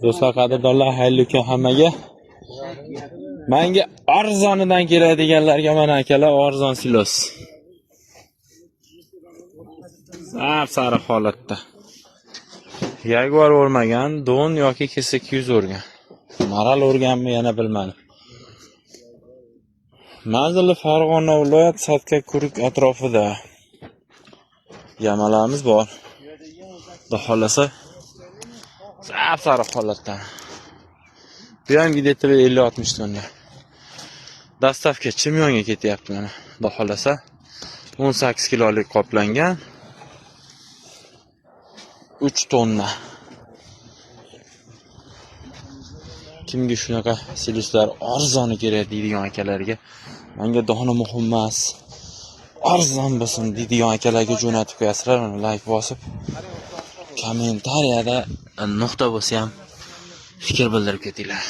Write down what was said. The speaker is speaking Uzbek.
Do'stlar, qadrdonlar, xayrli kun hammaga. Menga arzonidan keladiganlarga mana akalar, arzon silos. Sariq holatda. Jaguar o'rmagan, don yoki KS200 o'rgan. Maral o'rganmi yana bilmadim. Manzili Farg'ona viloyat Satka-Kuruk atrofida. Yamalarimiz bor. Xudo xolasa sariq holatda. Bu ham где-то 50-60 tonna. Dastavka Chimyonga ketyapti mana. Xudo xolasa 18 kilolik qoplangan. 3 tonna. Kimga shunaqa siluslar arzoni kerak deydigan akalarga, menga doni muhim emas. Arzon bo'lsin deydigan akalarga jo'natib qo'yasizlar, like bosib. Kommentariyada nuqta bo'lsa ham fikr bildirib ketinglar.